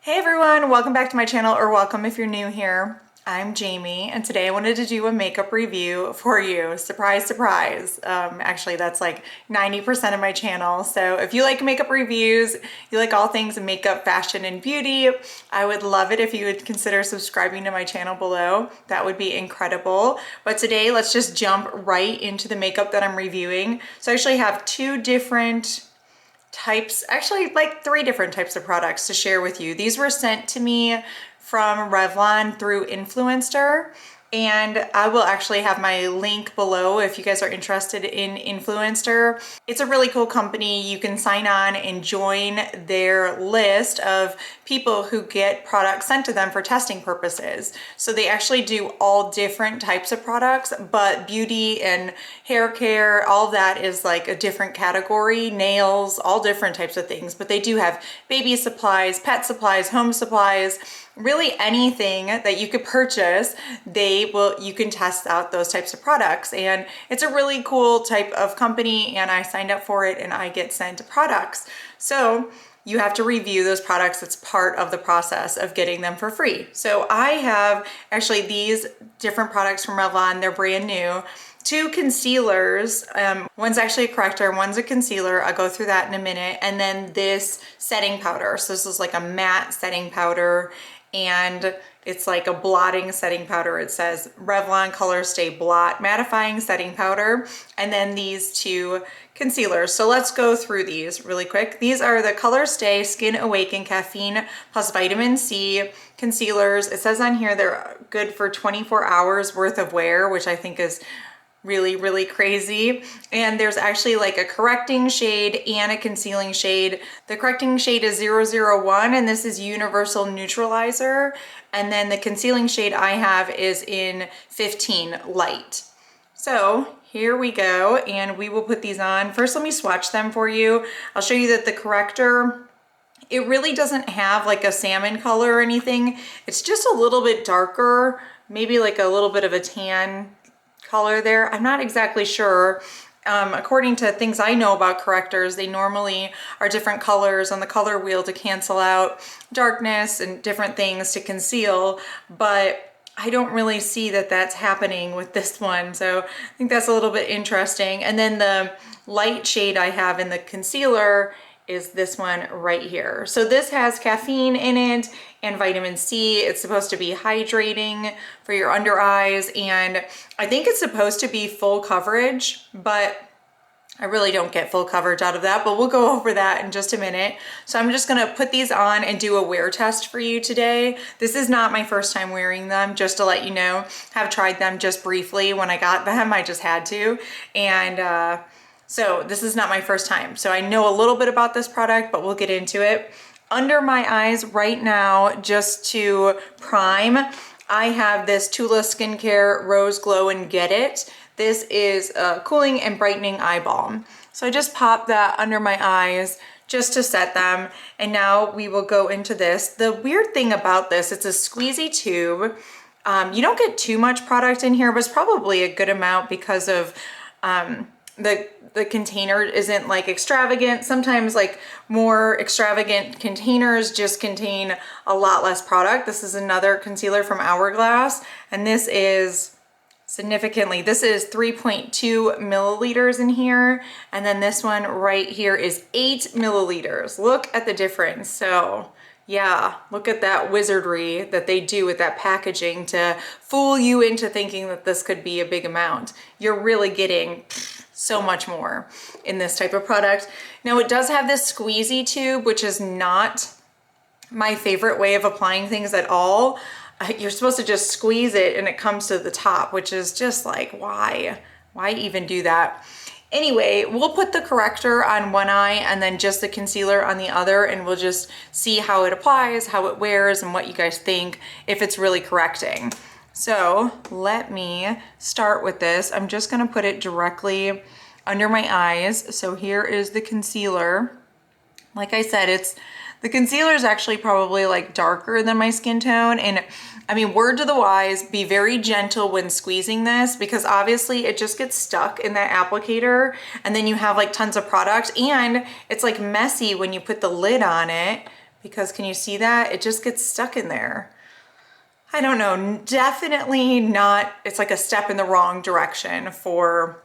Hey everyone, welcome back to my channel, or welcome if you're new here. I'm Jamie, and today I wanted to do a makeup review for you. Surprise, surprise. Actually, that's like 90% of my channel. So if you like makeup reviews, you like all things makeup, fashion, and beauty, I would love it if you would consider subscribing to my channel below. That would be incredible. But today, let's just jump right into the makeup that I'm reviewing. So I actually have two different types, actually like three different types of products to share with you. These were sent to me from Revlon through Influencer, and I will actually have my link below if you guys are interested in Influencer. It's a really cool company. You can sign on and join their list of people who get products sent to them for testing purposes. So they actually do all different types of products, but beauty and hair care, all of that is like a different category, nails, all different types of things. But they do have baby supplies, pet supplies, home supplies, really anything that you could purchase, you can test out those types of products. And it's a really cool type of company, and I signed up for it and I get sent products. So you have to review those products. It's part of the process of getting them for free. So I have actually these different products from Revlon. They're brand new. Two concealers, one's actually a corrector, one's a concealer. I'll go through that in a minute. And then this setting powder. So this is like a matte setting powder, and it's like a blotting setting powder. It says Revlon ColorStay Blot Mattifying Setting Powder, and then these two concealers. So let's go through these really quick. These are the ColorStay Skin Awaken Caffeine plus Vitamin C concealers. It says on here they're good for 24 hours worth of wear, which I think is really crazy. And there's actually like a correcting shade and a concealing shade. The correcting shade is 001, and this is Universal Neutralizer. And then the concealing shade I have is in 15 Light. So here we go, and we will put these on. First, let me swatch them for you. I'll show you that the corrector, it really doesn't have like a salmon color or anything. It's just a little bit darker, maybe like a little bit of a tan color there. I'm not exactly sure. According to things I know about correctors, they normally are different colors on the color wheel to cancel out darkness and different things to conceal, but I don't really see that that's happening with this one. So I think that's a little bit interesting. And then the light shade I have in the concealer is this one right here. So this has caffeine in it and vitamin C. It's supposed to be hydrating for your under eyes, and I think it's supposed to be full coverage, but I really don't get full coverage out of that, but we'll go over that in just a minute. So I'm just gonna put these on and do a wear test for you today. This is not my first time wearing them, just to let you know. Have tried them just briefly when I got them, I just had to. And so this is not my first time. So I know a little bit about this product, but we'll get into it. Under my eyes right now, just to prime, I have this Tula Skincare Rose Glow and Get It. This is a cooling and brightening eye balm. So I just popped that under my eyes just to set them. And now we will go into this. The weird thing about this, it's a squeezy tube. You don't get too much product in here, but it's probably a good amount because of the container isn't like extravagant. Sometimes like more extravagant containers just contain a lot less product. This is another concealer from Hourglass, and this is significantly, this is 3.2 milliliters in here, and then this one right here is 8 milliliters. Look at the difference. So yeah, look at that wizardry that they do with that packaging to fool you into thinking that this could be a big amount. You're really getting so much more in this type of product. Now it does have this squeezy tube, which is not my favorite way of applying things at all. You're supposed to just squeeze it and it comes to the top, which is just like, why even do that? Anyway, we'll put the corrector on one eye and then just the concealer on the other, and we'll just see how it applies, how it wears, and what you guys think, if it's really correcting. So let me start with this. I'm just gonna put it directly under my eyes. So here is the concealer. Like I said, the concealer is actually probably like darker than my skin tone. And I mean, word to the wise, be very gentle when squeezing this, because obviously it just gets stuck in that applicator, and then you have like tons of product, and it's like messy when you put the lid on it because can you see that? It just gets stuck in there. I don't know, definitely not, it's like a step in the wrong direction for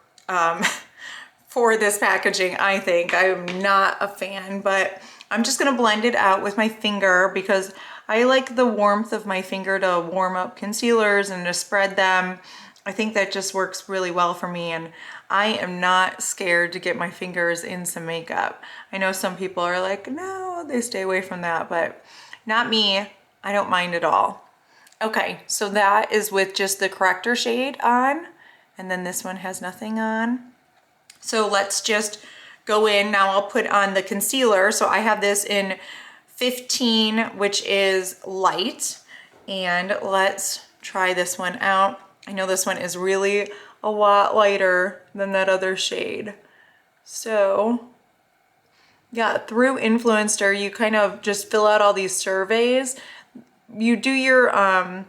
this packaging, I think. I'm not a fan, but I'm just gonna blend it out with my finger because I like the warmth of my finger to warm up concealers and to spread them. I think that just works really well for me, and I am not scared to get my fingers in some makeup. I know some people are like, no, they stay away from that, but not me. I don't mind at all. Okay, so that is with just the Corrector shade on, and then this one has nothing on. So let's just go in. Now I'll put on the concealer. So I have this in 15, which is light, and let's try this one out. I know this one is really a lot lighter than that other shade. So yeah, through Influencer, you kind of just fill out all these surveys. You do your, can't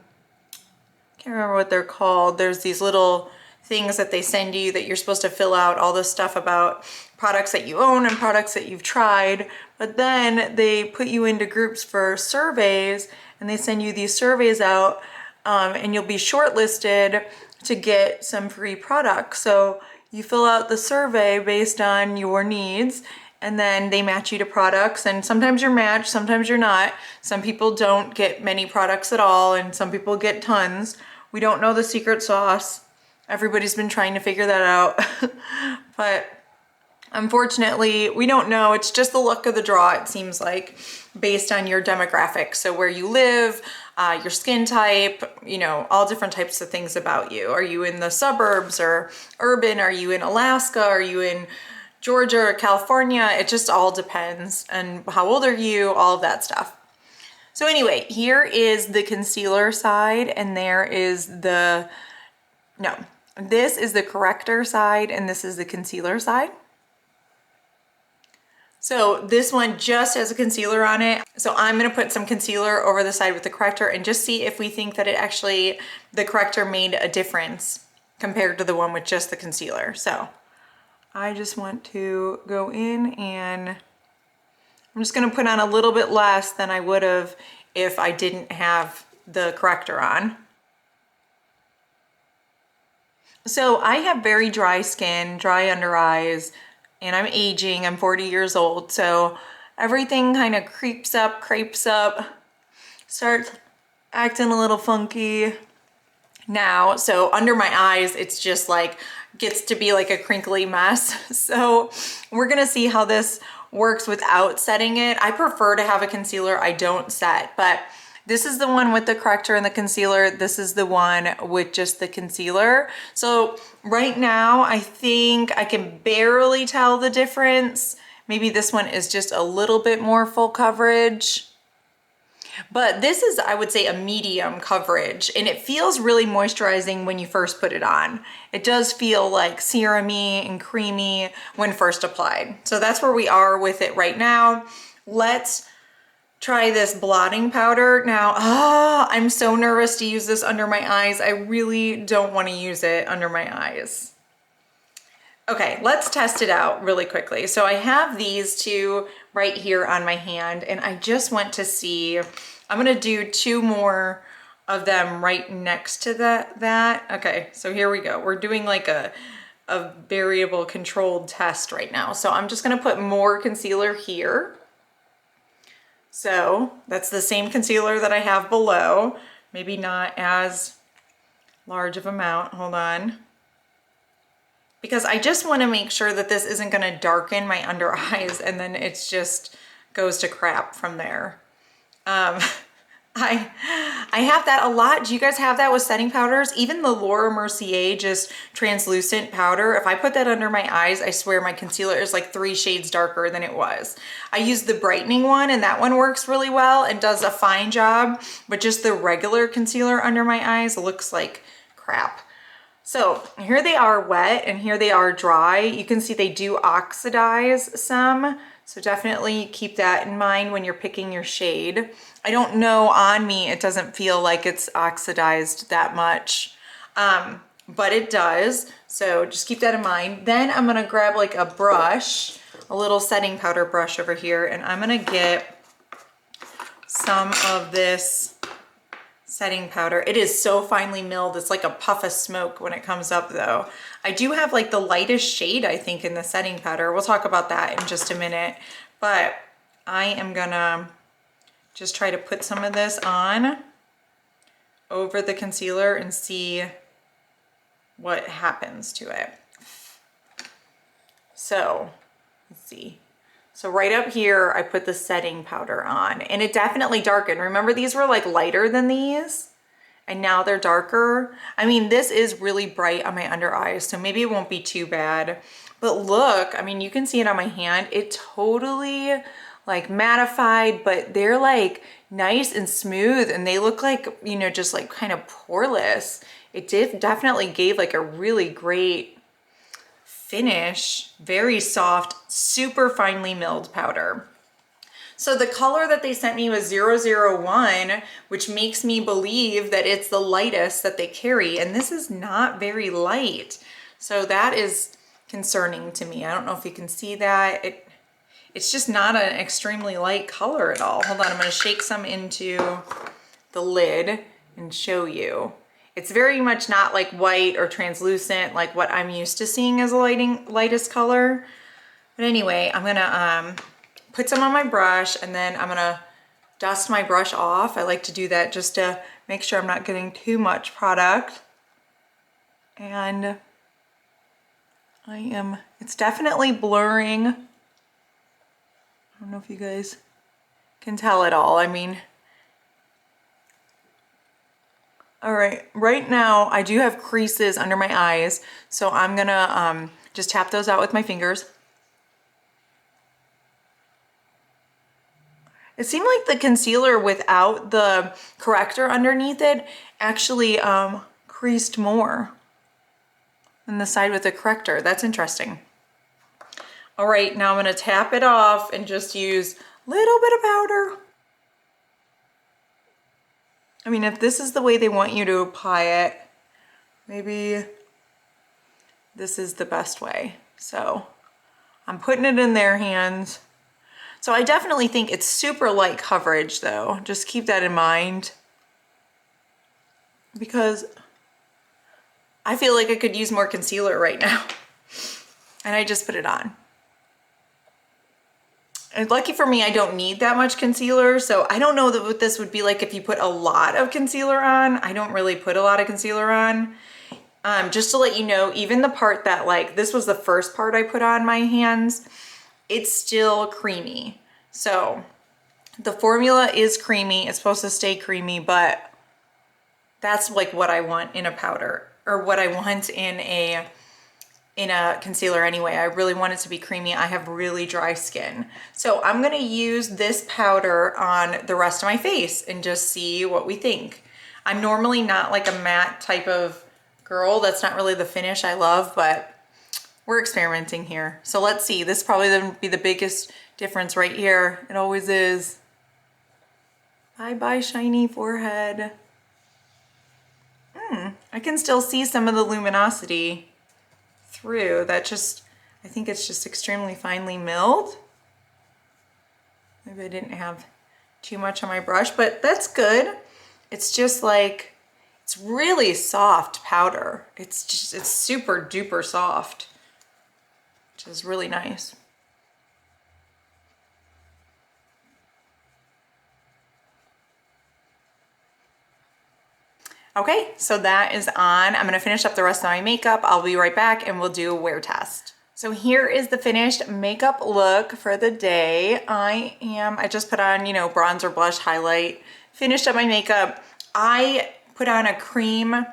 remember what they're called. There's these little things that they send you that you're supposed to fill out all this stuff about products that you own and products that you've tried. But then they put you into groups for surveys, and they send you these surveys out, and you'll be shortlisted to get some free products. So you fill out the survey based on your needs, and then they match you to products, and sometimes you're matched, sometimes you're not. Some people don't get many products at all, and some people get tons. We don't know the secret sauce. Everybody's been trying to figure that out. But unfortunately, we don't know. It's just the luck of the draw, it seems like, based on your demographics. So where you live, your skin type, you know, all different types of things about you. Are you in the suburbs or urban? Are you in Alaska? Are you in Georgia or California? It just all depends. And how old are you? All of that stuff. So anyway, here is the concealer side, and there is the, no, this is the Corrector side, and this is the concealer side. So this one just has a concealer on it. So I'm gonna put some concealer over the side with the Corrector and just see if we think that it actually, the Corrector made a difference compared to the one with just the concealer. So I just want to go in, and I'm just gonna put on a little bit less than I would have if I didn't have the Corrector on. So I have very dry skin, dry under eyes, and I'm aging, I'm 40 years old. So everything kind of creeps up, crepes up, starts acting a little funky now. So under my eyes, it's just like, gets to be like a crinkly mess. So we're gonna see how this works without setting it. I prefer to have a concealer I don't set, but this is the one with the Corrector and the concealer. This is the one with just the concealer. So right now, I think I can barely tell the difference. Maybe this one is just a little bit more full coverage. But this is, I would say, a medium coverage, and it feels really moisturizing when you first put it on. It does feel like serum-y and creamy when first applied. So that's where we are with it right now. Let's try this blotting powder. Now, I'm so nervous to use this under my eyes. I really don't want to use it under my eyes. Okay, let's test it out really quickly. So I have these two right here on my hand, and I just want to see, I'm gonna do 2 more of them right next to that. Okay, so here we go. We're doing like a variable controlled test right now. So I'm just gonna put more concealer here. So that's the same concealer that I have below, maybe not as large of amount, hold on. Because I just wanna make sure that this isn't gonna darken my under eyes and then it's just goes to crap from there. I have that a lot. Do you guys have that with setting powders? Even the Laura Mercier just translucent powder, if I put that under my eyes, I swear my concealer is like 3 shades darker than it was. I use the brightening one, and that one works really well and does a fine job, but just the regular concealer under my eyes looks like crap. So here they are wet and here they are dry. You can see they do oxidize some. So definitely keep that in mind when you're picking your shade. I don't know, on me, it doesn't feel like it's oxidized that much, but it does. So just keep that in mind. Then I'm gonna grab like a brush, a little setting powder brush over here, and I'm gonna get some of this setting powder. It is so finely milled. It's like a puff of smoke when it comes up though. I do have like the lightest shade, I think, in the setting powder. We'll talk about that in just a minute. But I am gonna just try to put some of this on over the concealer and see what happens to it. So, let's see. So right up here, I put the setting powder on and it definitely darkened. Remember, these were like lighter than these and now they're darker. I mean, this is really bright on my under eyes, so maybe it won't be too bad. But look, I mean, you can see it on my hand. It totally like mattified, but they're like nice and smooth and they look like, you know, just like kind of poreless. It definitely gave like a really great finish, very soft, super finely milled powder. So the color that they sent me was 001, which makes me believe that it's the lightest that they carry. And this is not very light. So that is concerning to me. I don't know if you can see that. It's just not an extremely light color at all. Hold on, I'm gonna shake some into the lid and show you. It's very much not like white or translucent like what I'm used to seeing as a lightest color. But anyway, I'm gonna put some on my brush and then I'm gonna dust my brush off. I like to do that just to make sure I'm not getting too much product. And it's definitely blurring. I don't know if you guys can tell at all. I mean, all right, right now I do have creases under my eyes, so I'm gonna just tap those out with my fingers. It seemed like the concealer without the corrector underneath it actually creased more than the side with the corrector. That's interesting. All right, now I'm gonna tap it off and just use a little bit of powder. I mean, if this is the way they want you to apply it, maybe this is the best way. So I'm putting it in their hands. So I definitely think it's super light coverage though. Just keep that in mind because I feel like I could use more concealer right now. And I just put it on. And lucky for me, I don't need that much concealer, so I don't know what this would be like if you put a lot of concealer on. I don't really put a lot of concealer on. Just to let you know, even the part that like, this was the first part I put on my hands, it's still creamy. So the formula is creamy, it's supposed to stay creamy, but that's like what I want in a powder, or what I want in a concealer anyway. I really want it to be creamy. I have really dry skin. So I'm gonna use this powder on the rest of my face and just see what we think. I'm normally not like a matte type of girl. That's not really the finish I love, but we're experimenting here. So let's see. This is probably gonna be the biggest difference right here. It always is. Bye bye shiny forehead. I can still see some of the luminosity through. That just, I think it's just extremely finely milled. Maybe I didn't have too much on my brush, but that's good. It's just like, it's really soft powder. It's super duper soft, which is really nice. Okay, so that is on. I'm gonna finish up the rest of my makeup. I'll be right back and we'll do a wear test. So here is the finished makeup look for the day. I just put on, you know, bronzer, blush, highlight, finished up my makeup. I put on a cream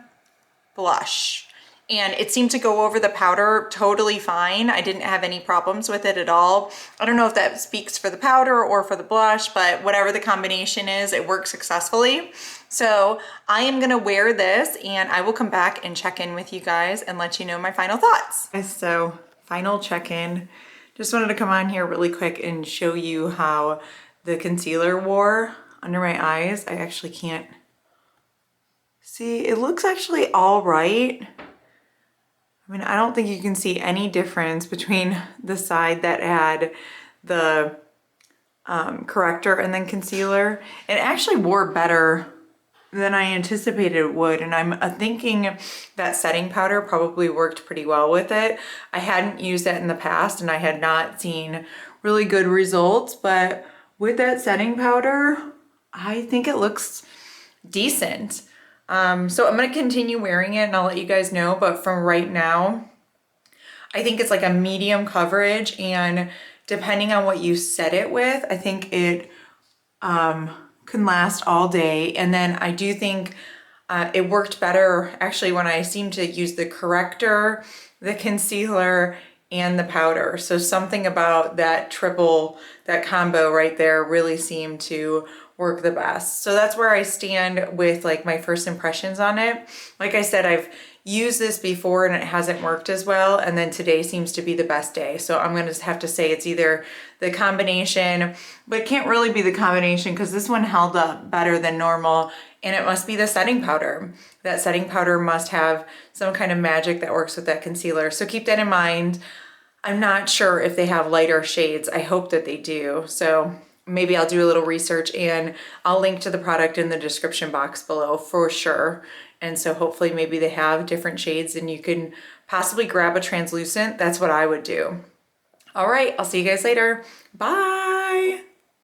blush and it seemed to go over the powder totally fine. I didn't have any problems with it at all. I don't know if that speaks for the powder or for the blush, but whatever the combination is, it works successfully. So I am gonna wear this and I will come back and check in with you guys and let you know my final thoughts. So final check-in. Just wanted to come on here really quick and show you how the concealer wore under my eyes. I actually can't see. It looks actually all right. I mean, I don't think you can see any difference between the side that had the corrector and then concealer. It actually wore better than I anticipated it would, and I'm thinking that setting powder probably worked pretty well with it. I hadn't used that in the past and I had not seen really good results, but with that setting powder, I think it looks decent. So I'm gonna continue wearing it and I'll let you guys know, but from right now, I think it's like a medium coverage, and depending on what you set it with, I think it can last all day. And then I do think it worked better actually when I seemed to use the corrector, the concealer, and the powder. So something about that that combo right there really seemed to work the best. So that's where I stand with like my first impressions on it. Like I said, I've used this before and it hasn't worked as well, and then today seems to be the best day. So I'm gonna have to say it's either the combination, but it can't really be the combination because this one held up better than normal, and it must be the setting powder. That setting powder must have some kind of magic that works with that concealer. So keep that in mind. I'm not sure if they have lighter shades. I hope that they do. So maybe I'll do a little research and I'll link to the product in the description box below for sure. And so hopefully maybe they have different shades and you can possibly grab a translucent. That's what I would do. All right, I'll see you guys later. Bye.